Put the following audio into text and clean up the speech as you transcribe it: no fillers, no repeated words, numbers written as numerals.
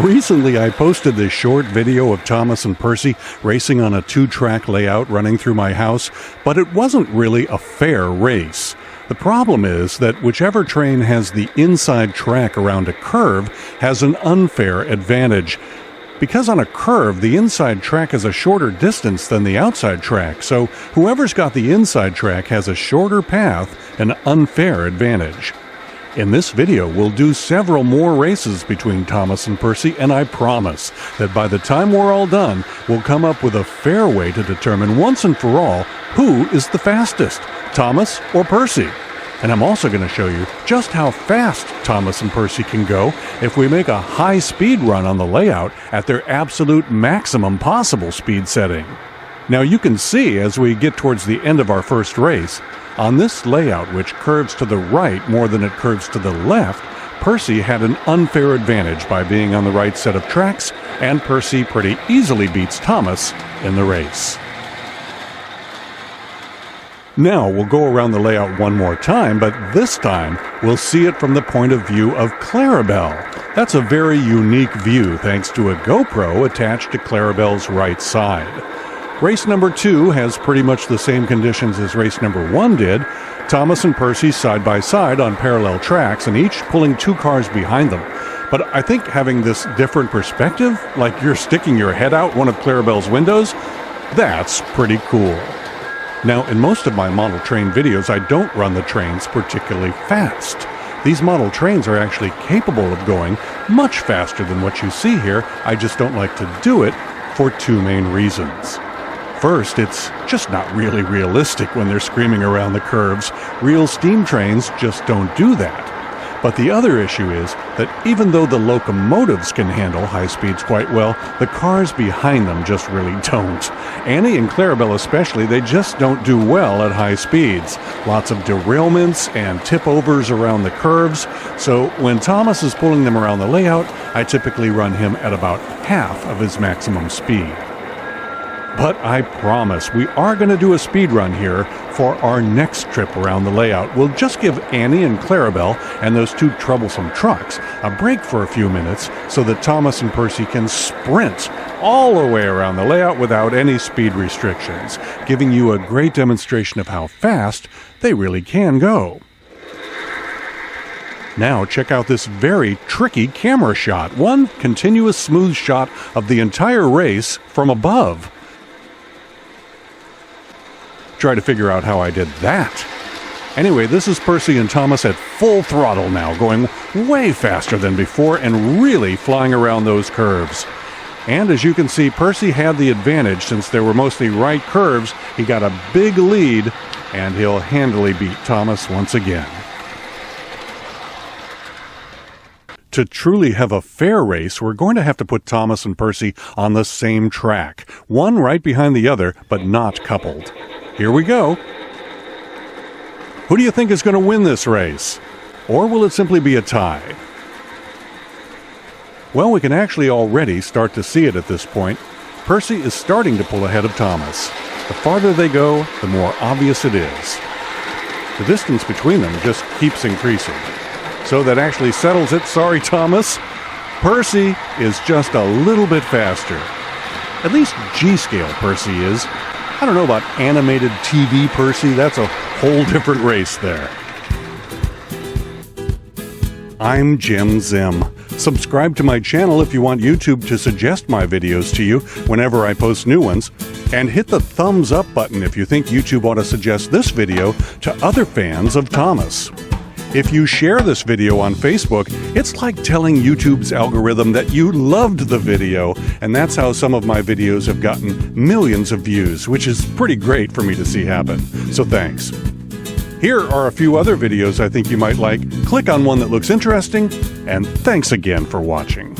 Recently, I posted this short video of Thomas and Percy racing on a 2-track layout running through my house, but it wasn't really a fair race. The problem is that whichever train has the inside track around a curve has an unfair advantage. Because on a curve, the inside track is a shorter distance than the outside track, so whoever's got the inside track has a shorter path, an unfair advantage. In this video, we'll do several more races between Thomas and Percy, and I promise that by the time we're all done, we'll come up with a fair way to determine once and for all who is the fastest, Thomas or Percy. And I'm also going to show you just how fast Thomas and Percy can go if we make a high-speed run on the layout at their absolute maximum possible speed setting. Now you can see as we get towards the end of our first race, on this layout which curves to the right more than it curves to the left, Percy had an unfair advantage by being on the right set of tracks, and Percy pretty easily beats Thomas in the race. Now we'll go around the layout one more time, but this time we'll see it from the point of view of Clarabelle. That's a very unique view thanks to a GoPro attached to Clarabelle's right side. Race number 2 has pretty much the same conditions as race number 1 did. Thomas and Percy side by side on parallel tracks and each pulling 2 cars behind them. But I think having this different perspective, like you're sticking your head out one of Clarabelle's windows, that's pretty cool. Now, in most of my model train videos, I don't run the trains particularly fast. These model trains are actually capable of going much faster than what you see here. I just don't like to do it for 2 main reasons. First, it's just not really realistic when they're screaming around the curves. Real steam trains just don't do that. But the other issue is that even though the locomotives can handle high speeds quite well, the cars behind them just really don't. Annie and Clarabelle especially, they just don't do well at high speeds. Lots of derailments and tip-overs around the curves. So when Thomas is pulling them around the layout, I typically run him at about half of his maximum speed. But I promise we are going to do a speed run here for our next trip around the layout. We'll just give Annie and Clarabelle and those 2 troublesome trucks a break for a few minutes so that Thomas and Percy can sprint all the way around the layout without any speed restrictions, giving you a great demonstration of how fast they really can go. Now check out this very tricky camera shot, one continuous smooth shot of the entire race from above. Try to figure out how I did that. Anyway, this is Percy and Thomas at full throttle now, going way faster than before and really flying around those curves. And as you can see, Percy had the advantage since there were mostly right curves. He got a big lead, and he'll handily beat Thomas once again. To truly have a fair race, we're going to have to put Thomas and Percy on the same track, one right behind the other, but not coupled. Here we go. Who do you think is going to win this race? Or will it simply be a tie? Well, we can actually already start to see it at this point. Percy is starting to pull ahead of Thomas. The farther they go, the more obvious it is. The distance between them just keeps increasing. So that actually settles it. Sorry, Thomas. Percy is just a little bit faster. At least G-scale Percy is. I don't know about animated TV Percy. That's a whole different race there. I'm Jim Zim. Subscribe to my channel if you want YouTube to suggest my videos to you whenever I post new ones. And hit the thumbs up button if you think YouTube ought to suggest this video to other fans of Thomas. If you share this video on Facebook, it's like telling YouTube's algorithm that you loved the video, and that's how some of my videos have gotten millions of views, which is pretty great for me to see happen. So thanks. Here are a few other videos I think you might like. Click on one that looks interesting, and thanks again for watching.